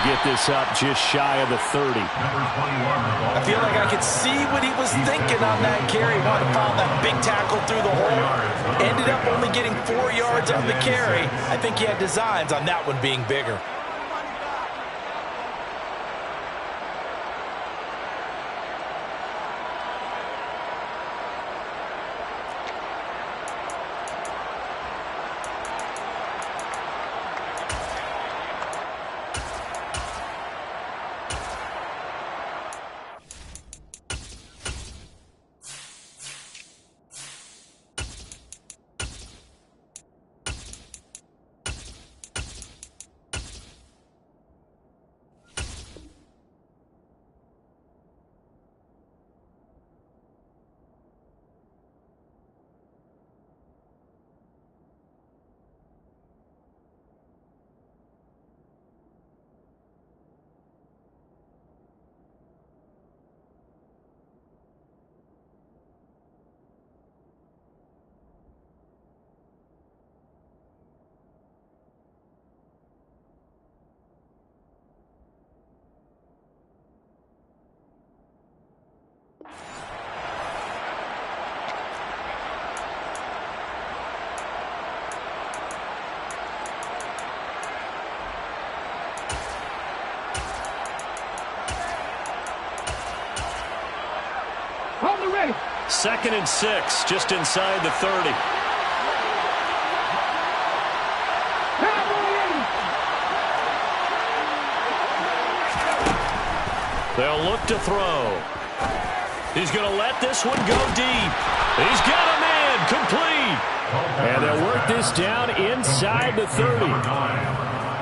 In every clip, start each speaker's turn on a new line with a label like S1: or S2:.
S1: get this up just shy of the 30.
S2: I feel like I could see what he was thinking on that carry. Wanted to follow that big tackle through the hole. Ended up only getting 4 yards on the carry. I think he had designs on that one being bigger.
S1: Second and 6, just inside the 30. They'll look to throw. He's going to let this one go deep. He's got him in, complete. And they'll work this down inside the 30.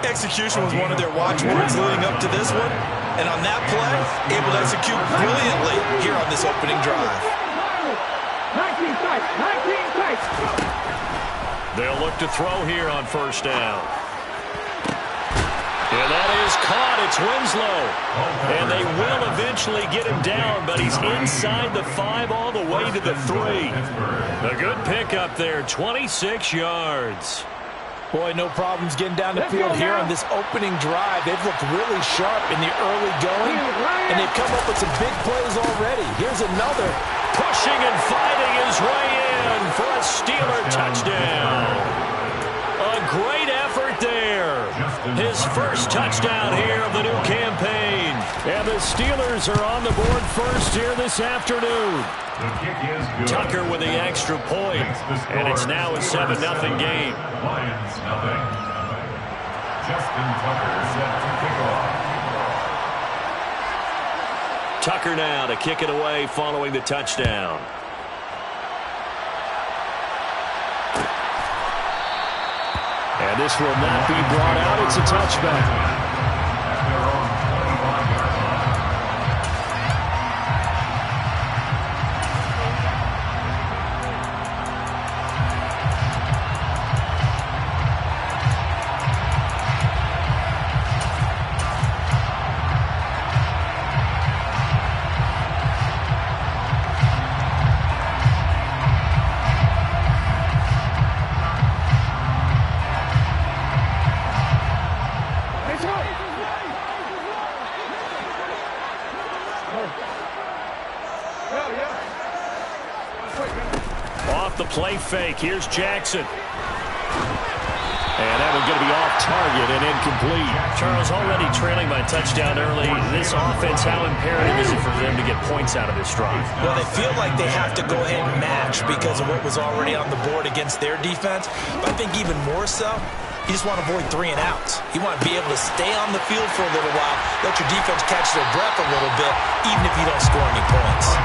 S2: Execution was one of their watchwords leading up to this one. And on that play, able to execute brilliantly here on this opening drive.
S3: 19 sites.
S1: They'll look to throw here on first down. And that is caught. It's Winslow. And they will eventually get him down, but he's inside the 5 all the way to the 3. A good pickup there, 26 yards.
S2: Boy, no problems getting down the field here on this opening drive. They've looked really sharp in the early going, and they've come up with some big plays already. Here's another.
S1: Pushing and fighting his way in for a Steeler touchdown. A great effort there. His first touchdown here of the new campaign. And the Steelers are on the board first here this afternoon. Tucker with the extra point. And it's now a 7-0 game.
S4: Lions nothing. Justin Tucker set to kick off.
S1: Tucker now to kick it away following the touchdown. And this will not be brought out. It's a touchback. Off the play fake. Here's Jackson. And that one's going to be off target and incomplete.
S5: Charles, already trailing by touchdown early. This offense, how imperative is it for them to get points out of this drive?
S2: Well, they feel like they have to go ahead and match because of what was already on the board against their defense. But I think even more so, you just want to avoid 3 and outs. You want to be able to stay on the field for a little while, let your defense catch their breath a little bit, even if you don't score any points.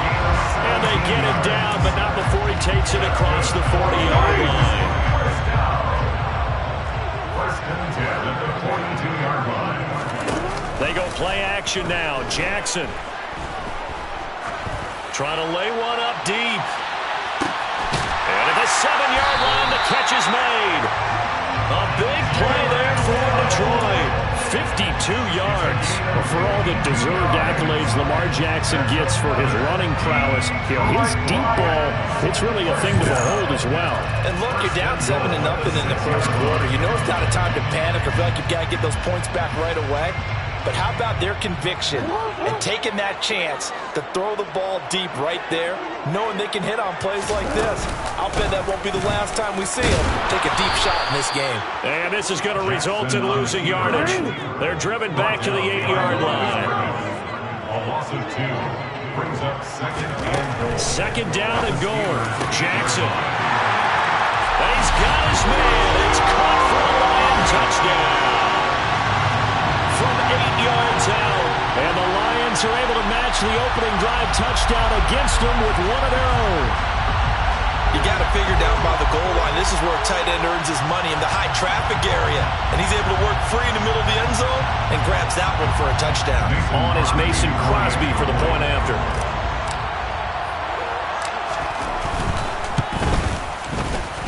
S1: And they get him down, but not before he takes it across the 40-yard line.
S4: First and 10 at the 42-yard line.
S1: They go play action now. Jackson trying to lay one up deep. And at the 7-yard line, the catch is made. A big play there for Detroit. 52 yards.
S5: Well, for all the deserved accolades Lamar Jackson gets for his running prowess, his deep ball, it's really a thing to behold as well.
S2: And look, you're down 7-0 in the first quarter. You know it's not a time to panic or feel like you've got to get those points back right away. But how about their conviction and taking that chance to throw the ball deep right there, knowing they can hit on plays like this? I'll bet that won't be the last time we see them take a deep shot in this game.
S1: And this is going to result in losing yardage. They're driven back to the 8-yard line.
S4: A loss of 2 brings up second and goal.
S1: Second down and goal. Jackson. And he's got his man. It's caught for a Lion touchdown. From 8 yards out. And the Lions are able to match the opening drive touchdown against them with one of their own.
S2: You got to figure down by the goal line, this is where a tight end earns his money in the high traffic area. And he's able to work free in the middle of the end zone and grabs that one for a touchdown.
S1: On is Mason Crosby for the point after.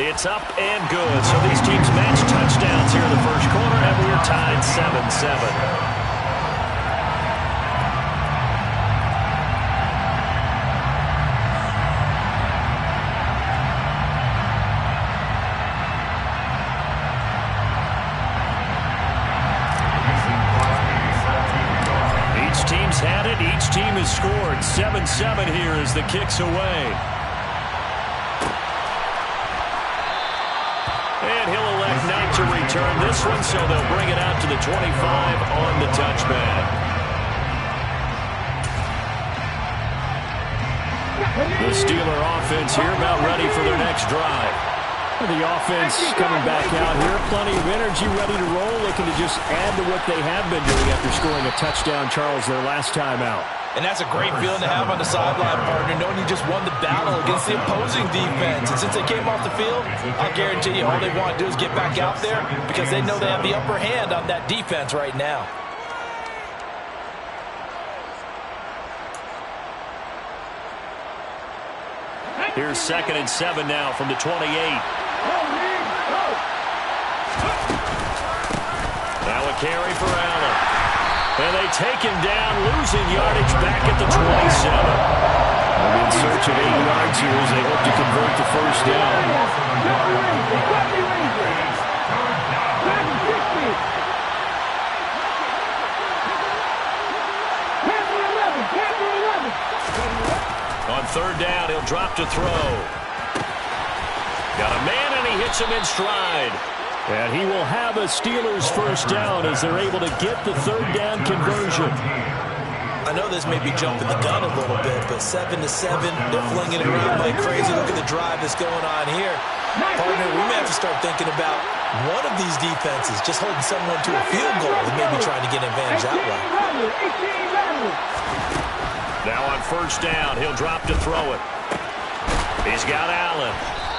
S1: It's up and good. So these teams match touchdowns here in the first quarter, and we're tied 7-7. Had it. Each team has scored. 7-7 here as the kick's away. And he'll elect not to return this one, so they'll bring it out to the 25 on the touchback. The Steeler offense here about ready for their next drive.
S5: The offense coming back out here. Plenty of energy, ready to roll, looking to just add to what they have been doing after scoring a touchdown, Charles, their last time out.
S2: And that's a great feeling to have on the sideline, partner, knowing you just won the battle against the opposing defense. And since they came off the field, I'll guarantee you all they want to do is get back out there because they know they have the upper hand on that defense right now.
S1: Here's 2nd and 7 now from the 28. Now a carry for Allen. And they take him down, losing yardage back at the 27.
S5: They'll be in search of 8 yards here as they hope to convert the first down.
S1: On 3rd down, he'll drop to throw. Got a man, and he hits him in stride.
S5: And he will have a Steelers first down as they're able to get the 3rd down conversion.
S2: I know this may be jumping the gun a little bit, but 7-7, they're flinging it around like crazy. Look at the drive that's going on here. Partner, we may have to start thinking about one of these defenses just holding someone to a field goal and maybe trying to get an advantage that way.
S1: Now on 1st down, he'll drop to throw it. He's got Allen.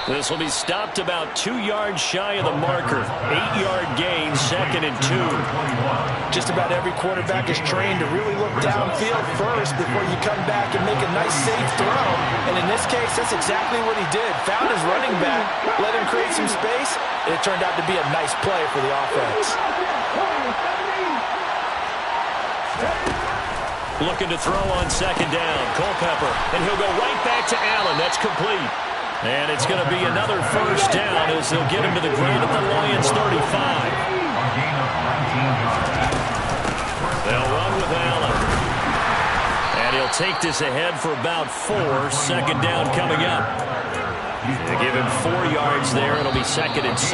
S1: This will be stopped about 2 yards shy of the marker. 8-yard gain, 2nd and 2.
S2: Just about every quarterback is trained to really look downfield first before you come back and make a nice, safe throw. And in this case, that's exactly what he did. Found his running back, let him create some space, and it turned out to be a nice play for the offense.
S1: Looking to throw on 2nd down. Culpepper, and he'll go right back to Allen. That's complete. And it's going to be another first down as they'll get him to the ground at the Lions 35. They'll run with Allen. And he'll take this ahead for about 4. 2nd down coming up. They give him 4 yards there. It'll be 2nd and 6.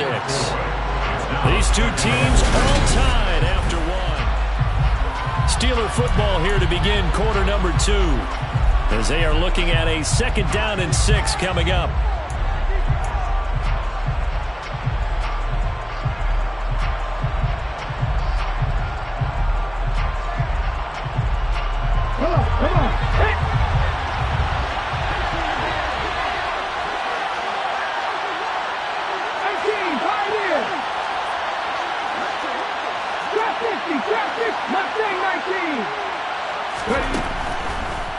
S1: These two teams all tied after 1. Steeler football here to begin quarter number 2. As they are looking at a 2nd down and 6 coming up.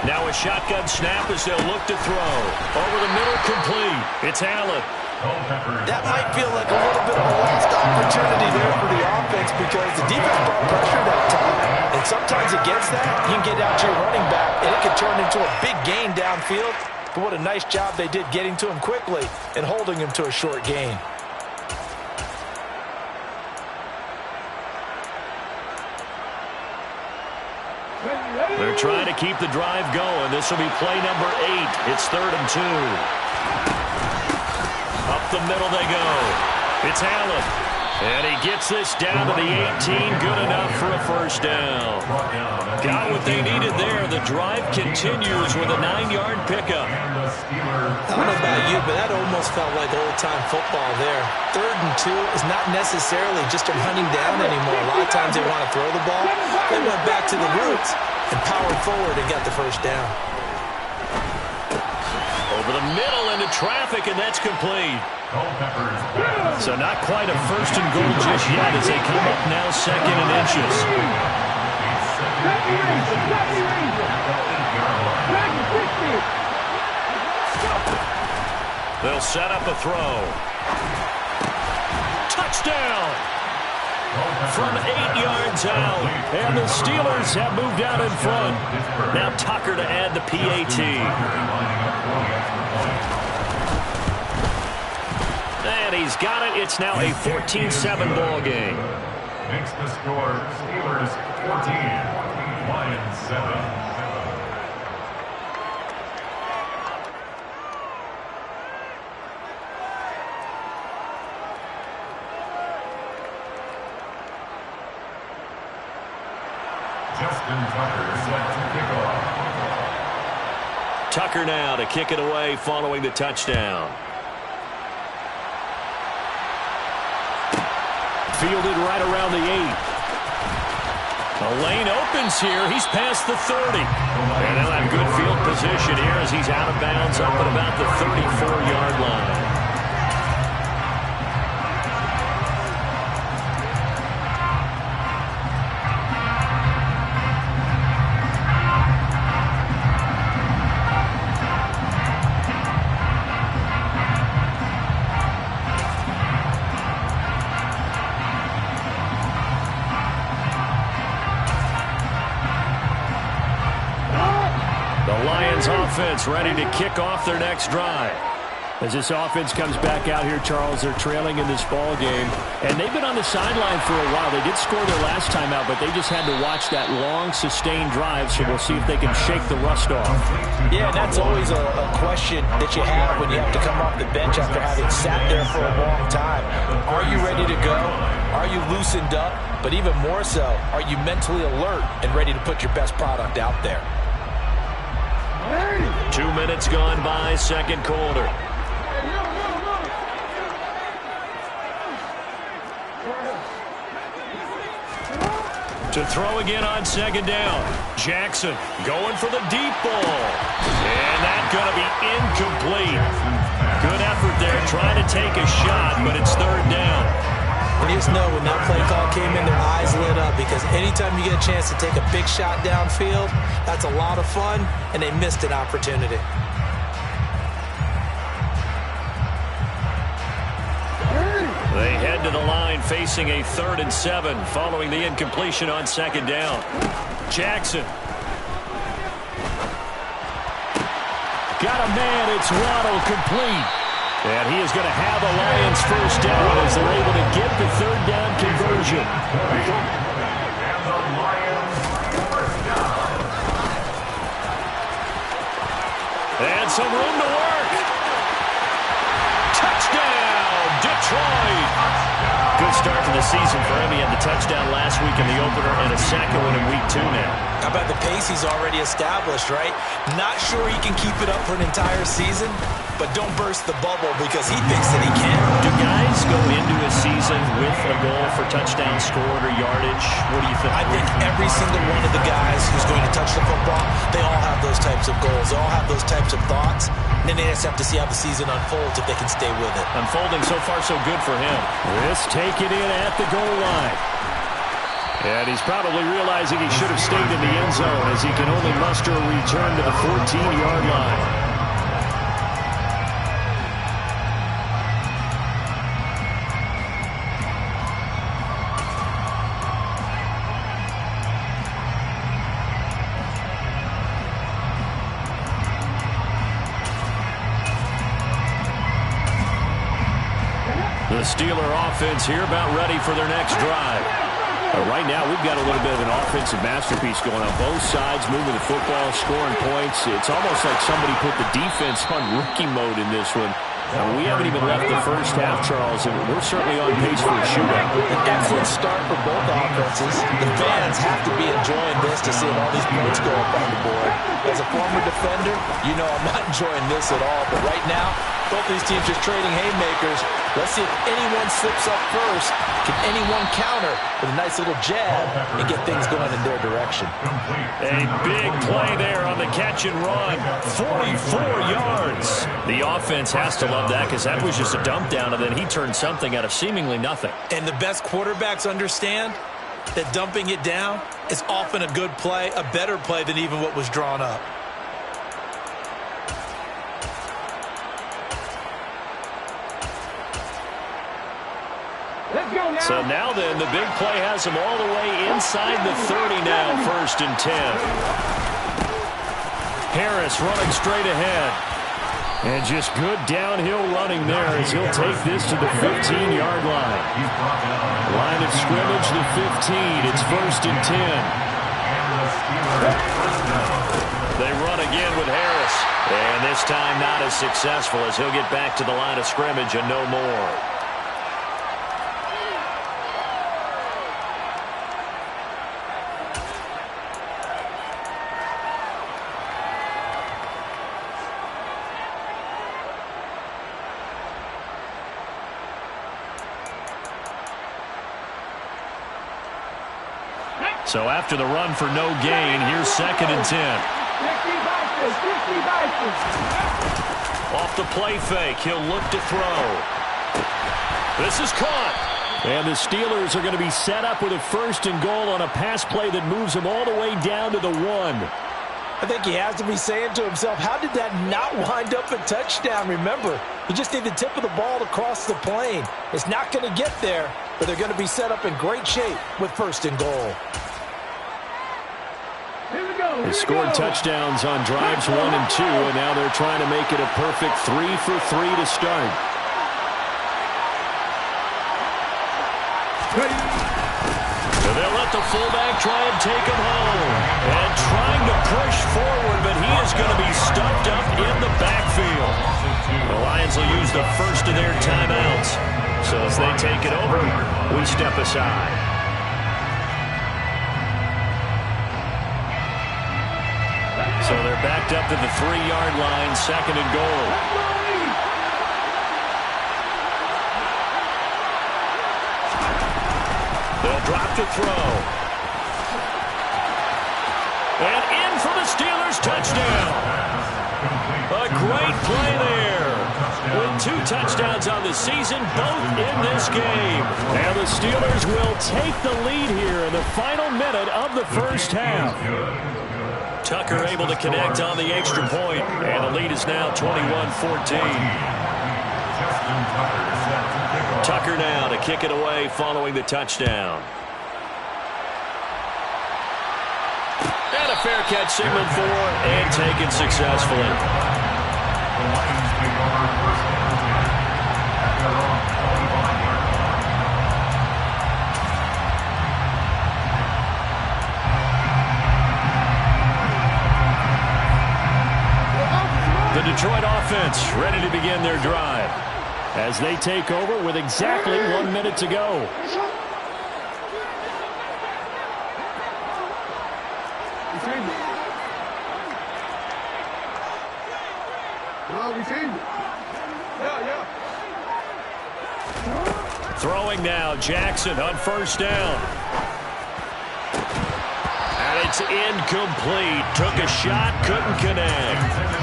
S1: Now a shotgun snap as they'll look to throw. Over the middle, complete. It's Allen.
S2: That might feel like a little bit of a lost opportunity there for the offense because the defense brought pressure that time. And sometimes against that, you can get out to your running back, and it can turn into a big gain downfield. But what a nice job they did getting to him quickly and holding him to a short gain.
S1: They're trying to keep the drive going. This will be play number 8. It's 3rd and 2. Up the middle they go. It's Allen. And he gets this down to the 18. Good enough for a first down. Got what they needed there. The drive continues with a 9-yard pickup.
S2: I don't know about you, but that almost felt like old-time football there. 3rd and 2 is not necessarily just a running down anymore. A lot of times they want to throw the ball. They went back to the roots and powered forward and got the first down.
S1: Over the middle into traffic, and that's complete. So not quite a 1st and goal just yet as they come up now 2nd and inches. They'll set up a throw. Touchdown! From 8 yards out. And the Steelers have moved out in front. Now Tucker to add the PAT. And he's got it. It's now a 14-7 ball game.
S4: Makes the score Steelers 14, Lions 7. Justin Tucker set to kick off.
S1: Tucker now to kick it away following the touchdown. Fielded right around the 8. The lane opens here. He's past the 30. And they'll have good field position here as he's out of bounds up at about the 34-yard line. Offense ready to kick off their next drive. As this offense comes back out here, Charles, they're trailing in this ball game, and they've been on the sideline for a while. They did score their last time out, but they just had to watch that long, sustained drive, so we'll see if they can shake the rust off.
S2: Yeah, and that's always a question that you have when you have to come off the bench after having sat there for a long time. Are you ready to go? Are you loosened up? But even more so, are you mentally alert and ready to put your best product out there?
S1: 2 minutes gone by, second quarter. To throw again on second down. Jackson going for the deep ball. And that's going to be incomplete. Good effort there, trying to take a shot, but it's 3rd down.
S2: And you just know when that play call came in, their eyes lit up because anytime you get a chance to take a big shot downfield, that's a lot of fun, and they missed an opportunity.
S1: They head to the line facing a 3rd and 7 following the incompletion on second down. Jackson. Got a man. It's Waddle complete. And he is going to have a Lions first down as they're able to get the 3rd down conversion.
S4: And the Lions first down.
S1: And some room to work. Touchdown, Detroit. Good start to the season for him. He had the touchdown last week in the opener and a second one in week 2 now.
S2: How about the pace he's already established, right? Not sure he can keep it up for an entire season, but don't burst the bubble because he thinks that he can.
S1: Do guys go into a season with a goal for touchdown scored or yardage? What do you think?
S2: I think every single one of the guys who's going to touch the football, they all have those types of goals. They all have those types of thoughts. And then they just have to see how the season unfolds if they can stay with it.
S1: Unfolding so far so good for him.
S5: This take it in at the goal line. And he's probably realizing he should have stayed in the end zone as he can only muster a return to the 14-yard line.
S1: The Steeler offense here about ready for their next drive.
S5: Right now, we've got a little bit of an offensive masterpiece going on both sides, moving the football, scoring points. It's almost like somebody put the defense on rookie mode in this one. We haven't even left the first half, Charles, and we're certainly on pace for a shootout.
S2: An excellent start for both offenses. The fans have to be enjoying this to see all these points go up on the board. As a former defender, you know I'm not enjoying this at all. But right now, both these teams just trading haymakers. Let's see if anyone slips up first. Can anyone counter with a nice little jab and get things going in their direction?
S5: A big play there on the catch and run. 44 yards. The offense has to love that because that was just a dump down, and then he turned something out of seemingly nothing.
S2: And the best quarterbacks understand that dumping it down is often a good play, a better play than even what was drawn up.
S5: So now then, the big play has him all the way inside the 30 now, 1st and 10. Harris running straight ahead. And just good downhill running there as he'll take this to the 15-yard line. Line of scrimmage, the 15. It's 1st and 10. They run again with Harris. And this time not as successful as he'll get back to the line of scrimmage and no more. So after the run for no gain, here's 2nd and 10. Off the play fake, he'll look to throw. This is caught. And the Steelers are going to be set up with a 1st and goal on a pass play that moves them all the way down to the 1.
S2: I think he has to be saying to himself, how did that not wind up a touchdown? Remember, you just need the tip of the ball to cross the plane. It's not going to get there, but they're going to be set up in great shape with 1st and goal.
S5: They scored touchdowns on drives 1 and 2, and now they're trying to make it a perfect 3 for 3 to start. So they'll let the fullback try and take him home. And trying to push forward, but he is going to be stuffed up in the backfield. The Lions will use the first of their timeouts. So as they take it over, we step aside. So they're backed up to the 3-yard line, 2nd and goal. They'll drop to throw. And in for the Steelers touchdown. A great play there. With 2 touchdowns on the season, both in this game. And the Steelers will take the lead here in the final minute of the first half. Tucker able to connect on the extra point, and the lead is now 21-14. Tucker now to kick it away following the touchdown. And a fair catch signaled for and taken successfully. The Detroit offense ready to begin their drive as they take over with exactly 1 minute to go. Throwing now, Jackson on 1st down. And it's incomplete. Took a shot, couldn't connect.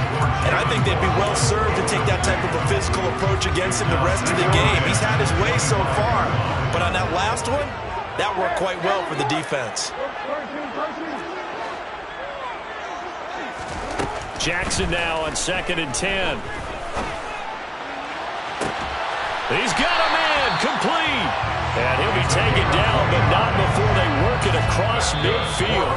S2: And I think they'd be well served to take that type of a physical approach against him the rest of the game. He's had his way so far. But on that last one, that worked quite well for the defense.
S5: Jackson now on 2nd and 10. He's got a man complete. And he'll be taken down, but not before they work it across midfield.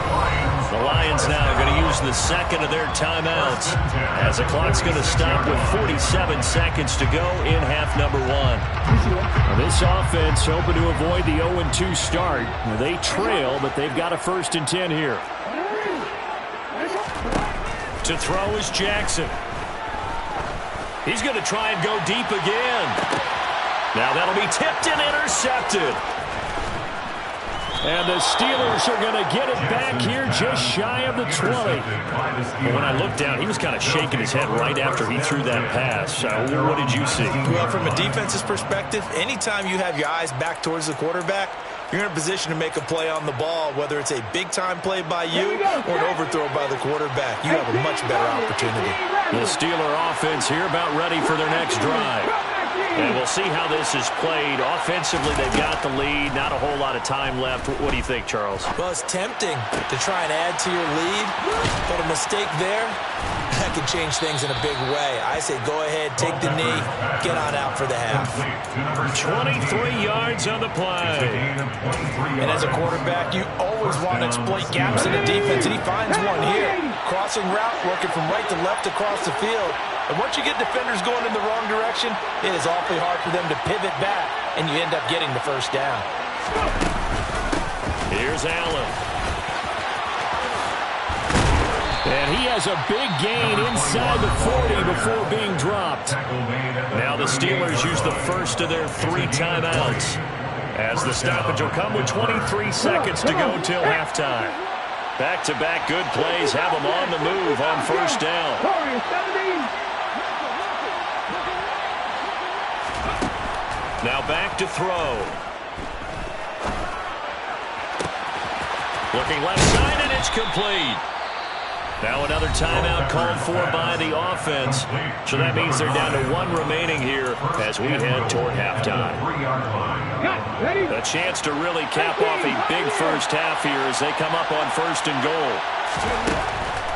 S5: The Lions now are going to use
S1: use the second of their timeouts as the clock's going to stop with 47 seconds to go in half number one.
S5: Now this offense hoping to avoid the 0-2 start. They trail, but they've got a 1st and 10 here.
S1: To throw is Jackson. He's going to try and go deep again. Now that'll be tipped and intercepted.
S5: And the Steelers are going to get it back here just shy of the 20.
S1: But when I looked down, he was kind of shaking his head right after he threw that pass. What did you see?
S2: Well, from a defense's perspective, anytime you have your eyes back towards the quarterback, you're in a position to make a play on the ball, whether it's a big-time play by you or an overthrow by the quarterback. You have a much better opportunity.
S1: The Steeler offense here about ready for their next drive. And we'll see how this is played. Offensively, they've got the lead. Not a whole lot of time left. What do you think, Charles?
S2: Well, it's tempting to try and add to your lead, but a mistake there, that could change things in a big way. I say go ahead, take the knee, get on out for the half.
S1: 23 yards on the play.
S2: And as a quarterback, you always want to exploit gaps in the defense, and he finds one here. Crossing route, working from right to left across the field. And once you get defenders going in the wrong direction, it is awfully hard for them to pivot back, and you end up getting the 1st down.
S1: Here's Allen.
S5: And he has a big gain inside the 40 before being dropped.
S1: Now the Steelers use the first of their 3 timeouts, as the stoppage will come with 23 seconds to go till halftime. Back-to-back good plays have them on the move on 1st down. Now back to throw. Looking left side, and it's complete. Now another timeout called for by the offense. So that means they're down to 1 remaining here as we head toward halftime. A chance to really cap off a big first half here as they come up on 1st and goal.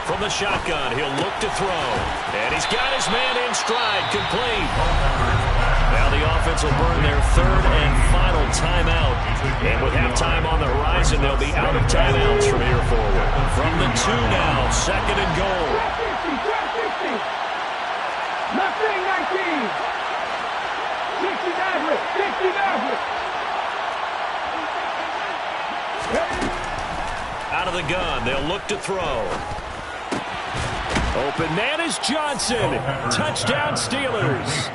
S1: From the shotgun, he'll look to throw. And he's got his man in stride, complete. Now the offense will burn their 3rd and final timeout. And with halftime on the horizon, they'll be out of timeouts from here forward. From the 2 now, 2nd and goal.
S3: Nothing, 19. 60 Maverick, 60 Maverick.
S1: Out of the gun, they'll look to throw.
S5: Open man is Johnson. Touchdown, Steelers.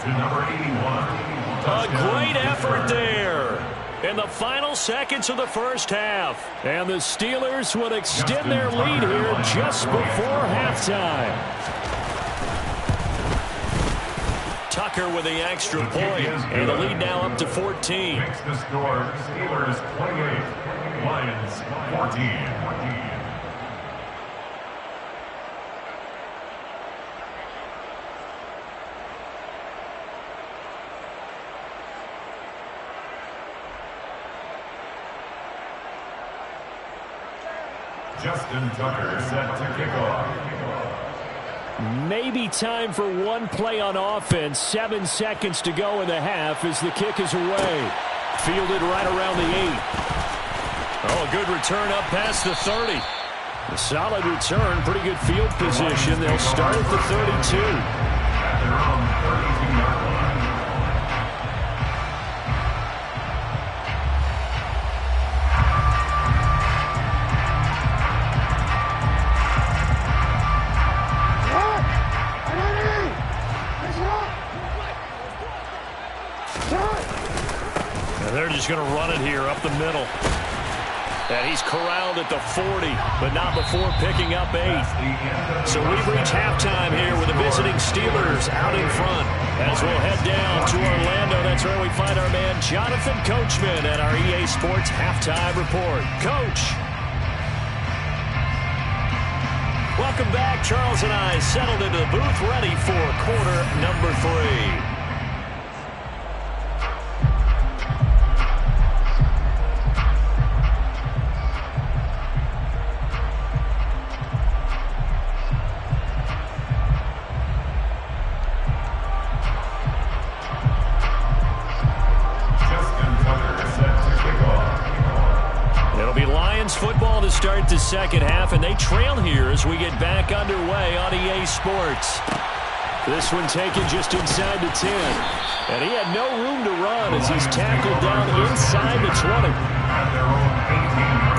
S1: A great effort there in the final seconds of the first half.
S5: And the Steelers will extend their lead here just before halftime.
S1: Tucker with the extra point, and the lead now up to 14.
S4: Makes the score Steelers 28, Lions 14. Justin Tucker set to kick off.
S5: Maybe time for 1 play on offense. 7 seconds to go in the half as the kick is away. Fielded right around the 8.
S1: Oh, a good return up past the 30.
S5: A solid return, pretty good field position. They'll start at the 32.
S4: At their own 32-yard line.
S1: They're just going to run it here up the middle. And he's corralled at the 40, but not before picking up 8. So we've reached halftime here with the visiting Steelers out in front. As we'll head down to Orlando, that's where we find our man Jonathan Coachman at our EA Sports Halftime Report. Coach. Welcome back. Charles and I settled into the booth ready for quarter number 3. Lions football to start the second half, and they trail here as we get back underway on EA Sports. This one taken just inside the 10. And he had no room to run as he's tackled down inside the 20.
S4: At their own 18.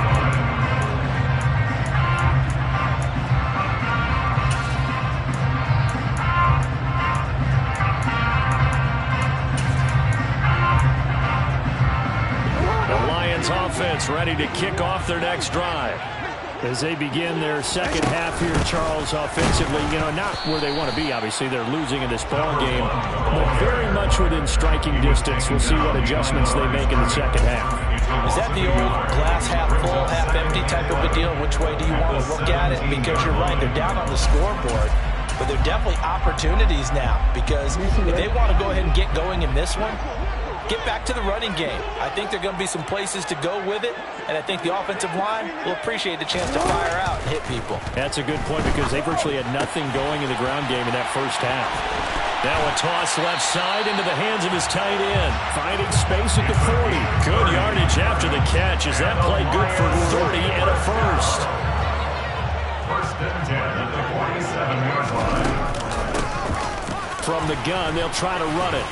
S1: Offense ready to kick off their next drive.
S5: As they begin their second half here, Charles, offensively, not where they want to be. Obviously, they're losing in this ball game, but very much within striking distance. We'll see what adjustments they make in the second half.
S2: Is that the old glass half full, half empty type of a deal? Which way do you want to look at it? Because you're right, they're down on the scoreboard, but they're definitely opportunities now, because if they want to go ahead and get going in this one, get back to the running game. I think there are going to be some places to go with it, and I think the offensive line will appreciate the chance to fire out and hit people.
S5: That's a good point, because they virtually had nothing going in the ground game in that first half.
S1: Now a toss left side into the hands of his tight end.
S5: Finding space at the 40.
S1: Good yardage after the catch. Is that play good for 30 and a first?
S4: First and 10 at the 47-yard line.
S1: From the gun, they'll try to run it.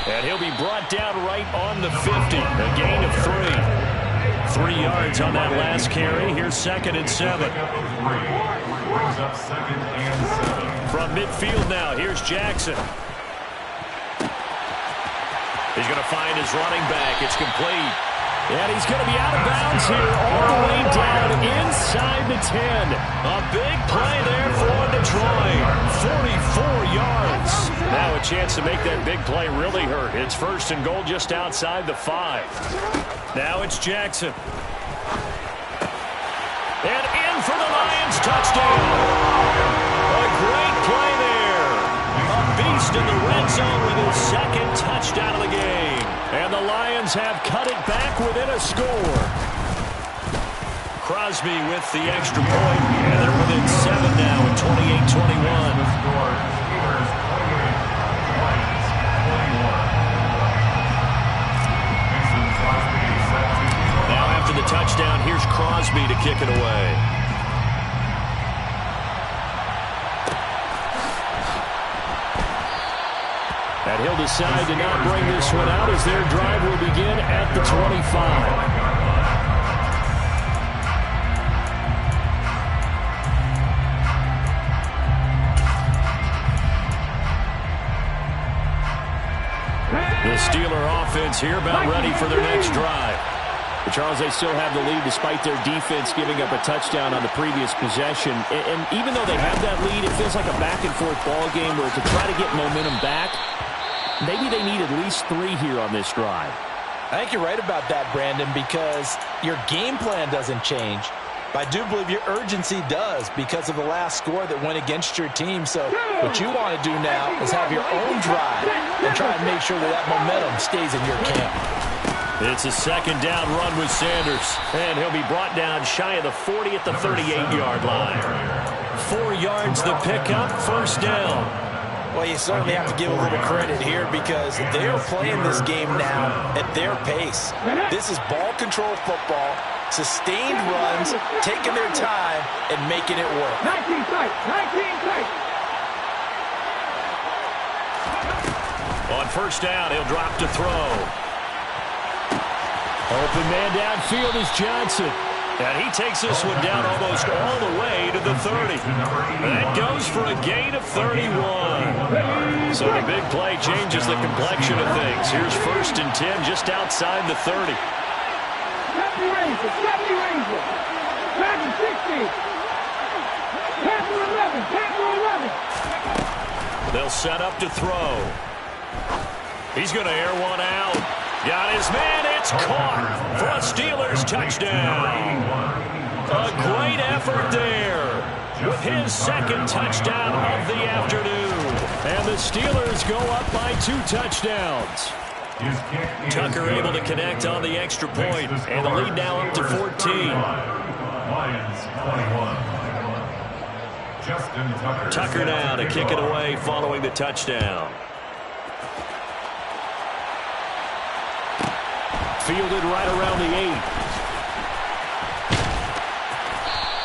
S1: And he'll be brought down right on the 50. A gain of 3. 3 yards on that last carry. Here's 2nd and 7.
S4: Brings up 2nd and 7.
S1: From midfield now, here's Jackson. He's going to find his running back. It's complete.
S5: And he's going to be out of bounds here all the way down inside the 10.
S1: A big play there for Detroit. 44 yards. Now a chance to make that big play really hurt. It's 1st and goal just outside the 5. Now it's Jackson. And in for the Lions touchdown. A great play there. A beast in the red zone with his 2nd touchdown of the game. And the Lions have cut it back within a score. Crosby with the extra point. And they're within 7 now at 28-21. The touchdown, here's Crosby to kick it away. And he'll decide to not bring this one out as their drive will begin at the 25. The Steeler offense here about ready for their next drive. But Charles, they still have the lead despite their defense giving up a touchdown on the previous possession. And even though they have that lead, it feels like a back-and-forth ball game where to try to get momentum back, maybe they need at least 3 here on this drive.
S2: I think you're right about that, Brandon, because your game plan doesn't change. But I do believe your urgency does because of the last score that went against your team. So what you want to do now is have your own drive and try and make sure that that momentum stays in your camp.
S1: It's a 2nd down run with Sanders. And he'll be brought down shy of the 40 at the 38-yard line. 4 yards the pickup, 1st down.
S2: Well, you certainly have to give a little credit here because they're playing this game now at their pace. This is ball control football, sustained runs, taking their time, and making it work.
S3: 19 tight, 19 tight.
S1: On 1st down, he'll drop to throw.
S5: Open man downfield is Johnson.
S1: And he takes this one down almost all the way to the 30. That goes for a gain of 31. So the big play changes the complexion of things. Here's 1st and 10 just outside the 30.
S3: 70 Ranger, 70 Ranger. Madden 60. Panther 11, Panther 11.
S1: They'll set up to throw. He's going to air one out. Got his man, it's caught for a Steelers touchdown. A great effort there with his 2nd touchdown of the afternoon. And the Steelers go up by 2 touchdowns. Tucker able to connect on the extra point, and the lead now up to 14. Tucker now to kick it away following the touchdown. Fielded right around the 8.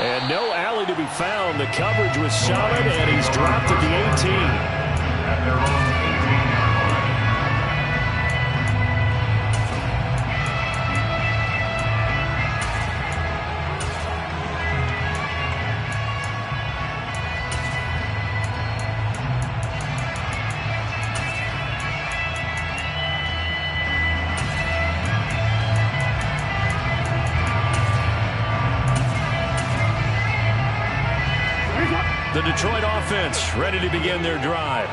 S5: And no alley to be found. The coverage was solid, and he's dropped at the 18.
S4: At their own 18-yard line.
S1: The Detroit offense ready to begin their drive.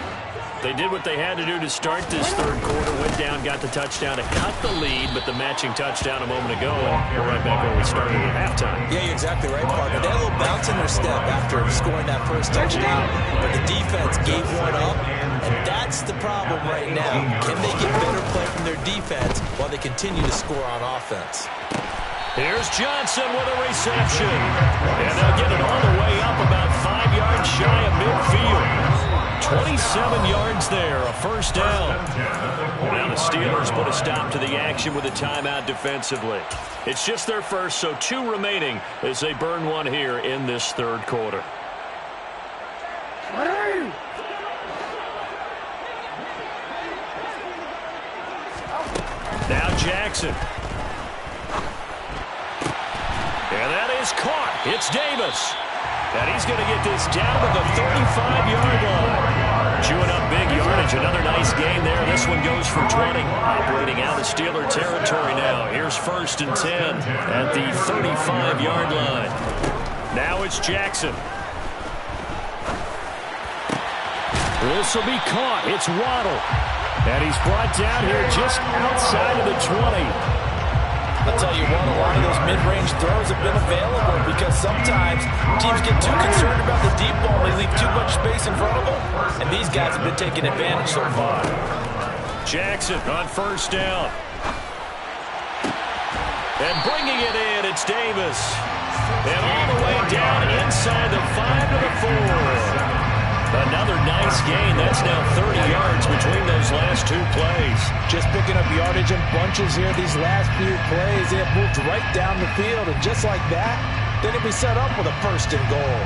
S1: They did what they had to do to start this third quarter. Went down, got the touchdown to cut the lead, but the matching touchdown a moment ago, and we're right back where we started at halftime.
S2: Yeah, you're exactly right, partner. They had a little bounce in their step after scoring that first touchdown, but the defense gave one up, and that's the problem right now. Can they get better play from their defense while they continue to score on offense?
S1: Here's Johnson with a reception. And they'll get it all the way up about 5 yards shy of midfield. 27 yards there, a first down. Now the Steelers put a stop to the action with a timeout defensively. It's just their first, so 2 remaining as they burn one here in this third quarter. Now Jackson. And that is caught. It's Davis. And he's going to get this down to the 35-yard line. Chewing up big yardage. Another nice gain there. This one goes for 20. Operating out of Steeler territory now. Here's 1st and 10 at the 35-yard line. Now it's Jackson. This will be caught. It's Waddle. And he's brought down here just outside of the 20.
S2: I'll tell you what, a lot of those mid-range throws have been available because sometimes teams get too concerned about the deep ball and they leave too much space in front of them, and these guys have been taking advantage so far.
S1: Jackson on first down. And bringing it in, it's Davis. And all the way down inside the 5 to the 4. Another nice gain. That's now 30 yards between those last 2 plays.
S2: Just picking up yardage in bunches here these last few plays. They have moved right down the field, and just like that, then it'll be set up with a 1st and goal.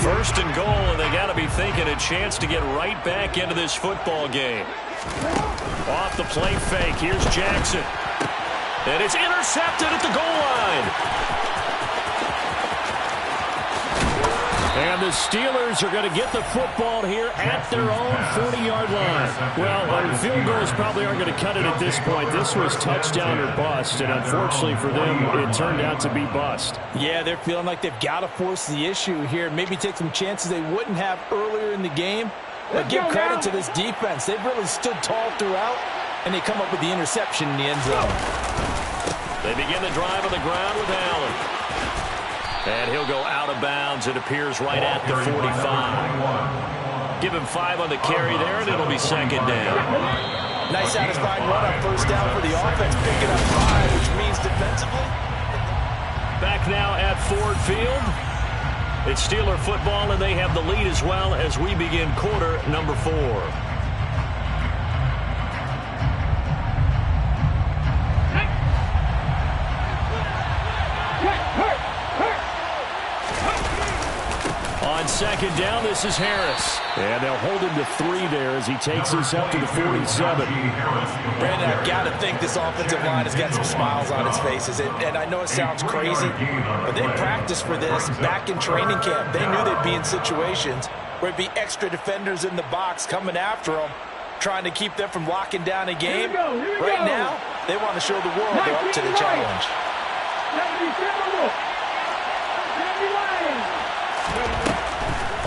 S1: First and goal, and they got to be thinking a chance to get right back into this football game. Off the play fake, here's Jackson. And it's intercepted at the goal line. And the Steelers are going to get the football here at their own 40-yard line. Well, field goals probably aren't going to cut it at this point. This was touchdown or bust, and unfortunately for them, it turned out to be bust.
S2: Yeah, they're feeling like they've got to force the issue here. Maybe take some chances they wouldn't have earlier in the game. But give credit to this defense. They've really stood tall throughout, and they come up with the interception in the end zone.
S1: They begin the drive on the ground with Allen. And he'll go out of bounds. It appears right at the 45. Give him 5 on the carry there, and it'll be 2nd down.
S2: Nice satisfying run on first down for the offense. Picking up 5, which means defensively.
S1: Back now at Ford Field. It's Steeler football, and they have the lead as well as we begin quarter number 4. On 2nd down, this is Harris. And they'll hold him to 3 there as he takes us up to the 47.
S2: Brandon, I've got to think this offensive line has got some smiles on its faces. And I know it sounds crazy, but they practiced for this back in training camp. They knew they'd be in situations where it'd be extra defenders in the box coming after them, trying to keep them from locking down a game. Right now, they want to show the world they're up to the challenge.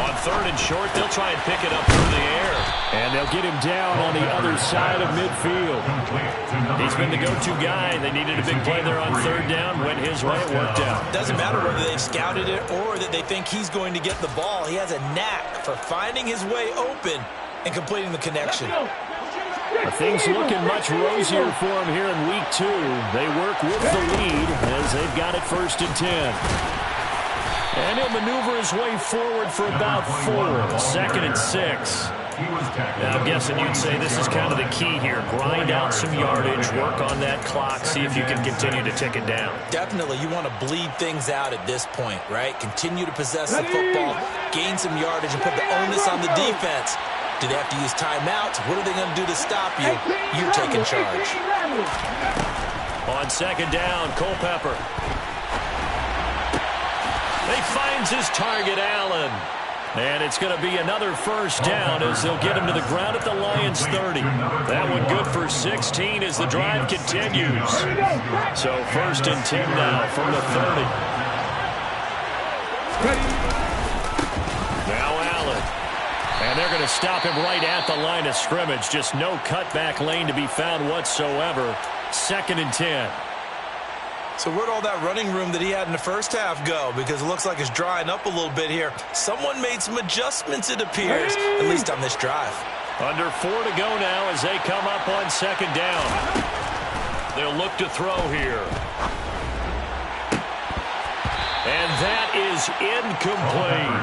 S1: On 3rd and short, they'll try and pick it up through the air. And they'll get him down on the other side of midfield. He's been the go-to guy. They needed a big play there on 3rd down. Went his way. It worked out.
S2: Doesn't matter whether they've scouted it or that they think he's going to get the ball. He has a knack for finding his way open and completing the connection.
S1: Things looking much rosier for him here in week 2. They work with the lead as they've got it 1st and 10. And he'll maneuver his way forward for about 4. 2nd and 6.
S5: Now, I'm guessing you'd say this is kind of the key here. Grind out some yardage, work on that clock, see if you can continue to tick it down.
S2: Definitely, you want to bleed things out at this point, right? Continue to possess the football, gain some yardage, and put the onus on the defense. Do they have to use timeouts? What are they going to do to stop you? You're taking charge.
S5: On second down, Culpepper. He finds his target, Allen. And it's going to be another first down as they'll get him to the ground at the Lions' 30. That one good for 16 as the drive continues. So 1st and 10 now from the 30. Now Allen. And they're going to stop him right at the line of scrimmage. Just no cutback lane to be found whatsoever. 2nd and 10.
S2: So where'd all that running room that he had in the first half go? Because it looks like it's drying up a little bit here. Someone made some adjustments, it appears, at least on this drive.
S5: Under 4 to go now as they come up on 2nd down. They'll look to throw here. And that is incomplete.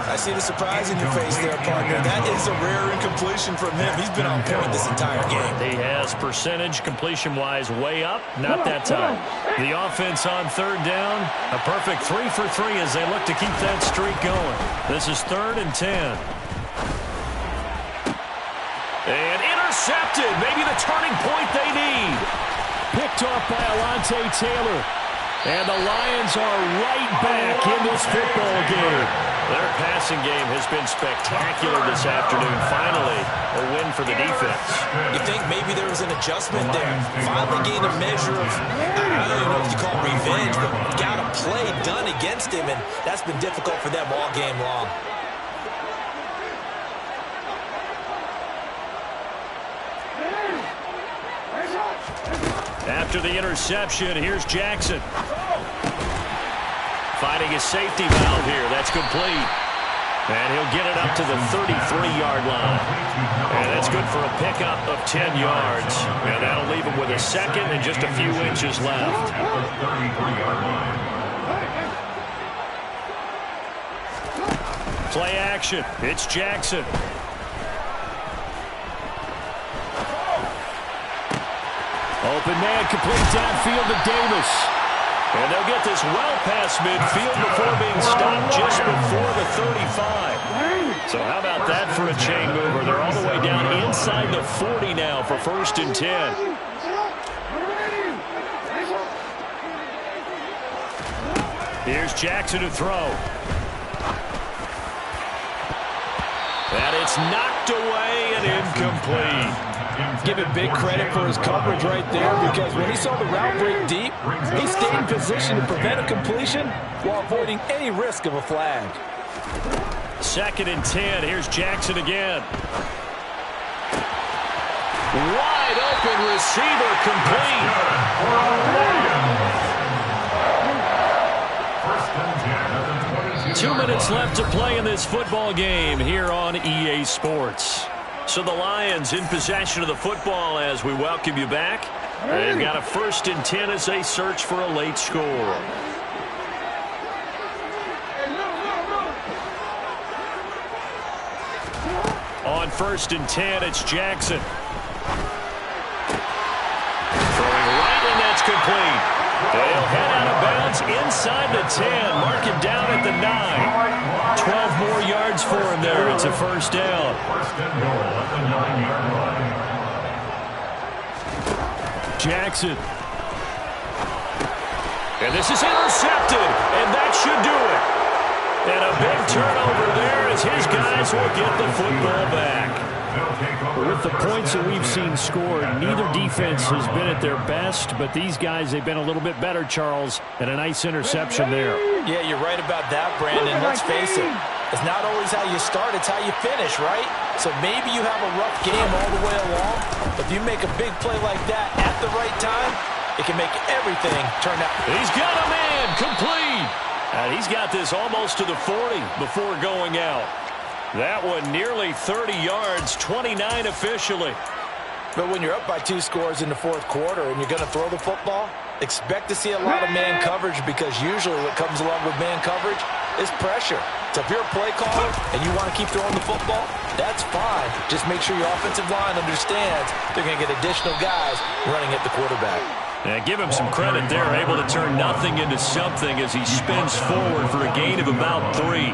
S2: I see the surprise in your face there, partner. That is a rare incompletion from him. He's been on point this entire game.
S5: He has percentage completion-wise way up. Not that time. The offense on 3rd down. A perfect 3 for 3 as they look to keep that streak going. This is 3rd and 10. And intercepted. Maybe the turning point they need. Picked off by Alontae Taylor. And the Lions are right back in this football game. Their passing game has been spectacular this afternoon. Finally, a win for the defense.
S2: You think maybe there was an adjustment there? Finally gained a measure of, I don't even know if you call it revenge, but got a play done against him, and that's been difficult for them all game long.
S5: After the interception, here's Jackson. Finding a safety valve here. That's complete. And he'll get it up to the 33-yard line. And that's good for a pickup of 10 yards. And that'll leave him with a 2nd and just a few inches left. Play action. It's Jackson. Open man, complete downfield to Davis. And they'll get this well past midfield before being stopped just before the 35. So how about that for a chain mover? They're all the way down inside the 40 now for 1st and 10. Here's Jackson to throw. And it's knocked away and incomplete.
S6: Give him big credit for his coverage right there, because when he saw the route break deep, he stayed in position to prevent a completion while avoiding any risk of a flag.
S5: 2nd and 10. Here's Jackson again. Wide open receiver, complete. 2 minutes left to play in this football game here on EA Sports. So the Lions in possession of the football as we welcome you back. They've got a 1st and 10 as they search for a late score. On 1st and 10, it's Jackson. Throwing right, and that's complete. They'll head out of bounds inside the 10. Mark it down at the 9. 12 more yards for him there. It's a 1st down.
S4: 1st and goal at the 9-yard line.
S5: Jackson. And this is intercepted, and that should do it. And a big turnover there as his guys will get the football back.
S6: With the points that we've seen scored, neither defense has been at their best, but these guys, they've been a little bit better, Charles, and a nice interception there.
S2: Yeah, you're right about that, Brandon. Let's face it. It's not always how you start, it's how you finish, right? So maybe you have a rough game all the way along, but if you make a big play like that at the right time, it can make everything turn out.
S5: He's got a man, complete. And he's got this almost to the 40 before going out. That one nearly 30 yards, 29 officially.
S2: But when you're up by 2 scores in the 4th quarter and you're going to throw the football, expect to see a lot of man coverage, because usually what comes along with man coverage is pressure. So if you're a play caller and you want to keep throwing the football, that's fine. Just make sure your offensive line understands they're going to get additional guys running at the quarterback.
S1: And give him some credit there, able to turn nothing into something as he spins forward for a gain of about 3.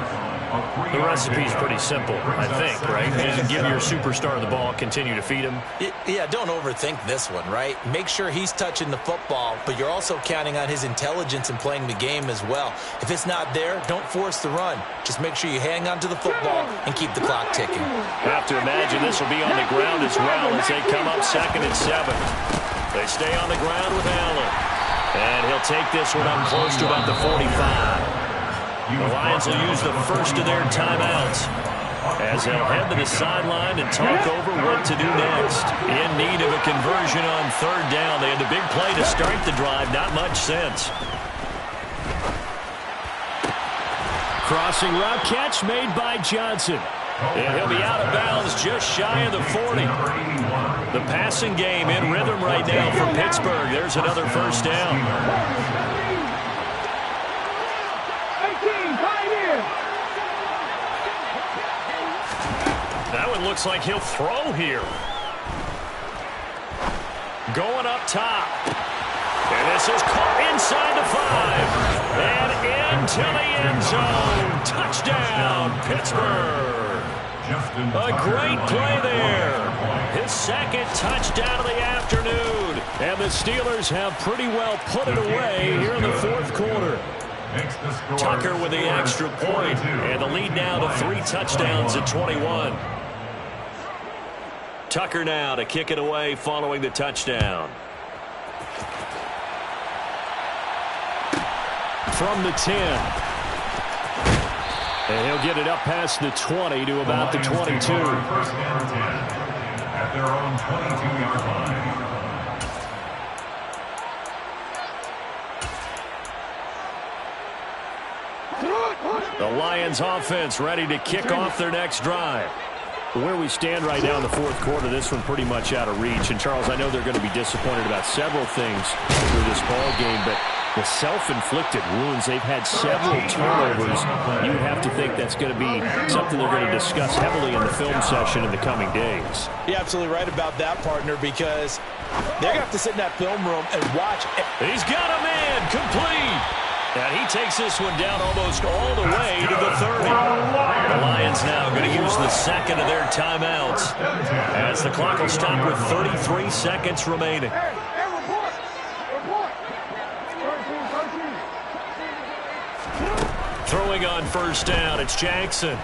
S5: The recipe's pretty simple, I think, right? Just give your superstar the ball, continue to feed him.
S2: Yeah, don't overthink this one, right? Make sure he's touching the football, but you're also counting on his intelligence in playing the game as well. If it's not there, don't force the run. Just make sure you hang on to the football and keep the clock ticking.
S1: Have to imagine this will be on the ground as well as they come up 2nd and 7. They stay on the ground with Allen. And he'll take this one up close to about the 45. The Lions will use the first of their timeouts as they'll head to the sideline and talk over what to do next. In need of a conversion on 3rd down. They had the big play to start the drive. Not much sense.
S5: Crossing route catch made by Johnson.
S1: And he'll be out of bounds just shy of the 40. The passing game in rhythm right now for Pittsburgh. There's another first down. That one looks like he'll throw here. Going up top. And this is caught inside the 5. And into the end zone. Touchdown, Pittsburgh. A great play there. His 2nd touchdown of the afternoon. And the Steelers have pretty well put it away here in the 4th quarter. Tucker with the extra point. And the lead now to 3 touchdowns at 21. Tucker now to kick it away following the touchdown.
S5: From the 10. And he'll get it up past the 20 to about the 22.
S4: First and 10 at their own 22-yard line.
S1: The Lions offense ready to kick off their next drive.
S5: Where we stand right now in the 4th quarter, this one pretty much out of reach. And, Charles, I know they're going to be disappointed about several things through this ball game, but the self-inflicted wounds, they've had several turnovers. You would have to think that's going to be something they're going to discuss heavily in the film session in the coming days.
S6: You're absolutely right about that, partner, because they're going to have to sit in that film room and watch.
S1: He's got a man complete. And he takes this one down almost all the way to the 30. The Lions now going to use the 2nd of their timeouts as the clock will stop with 33 seconds remaining. Throwing on 1st down, it's Jackson.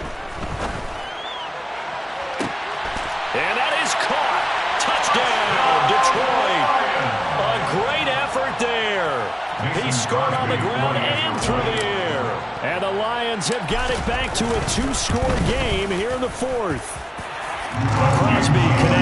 S1: And that is caught. Touchdown, Detroit. A great effort there. He scored on the ground and through the air.
S5: And the Lions have got it back to a 2-score game here in the 4th.
S1: Crosby connects.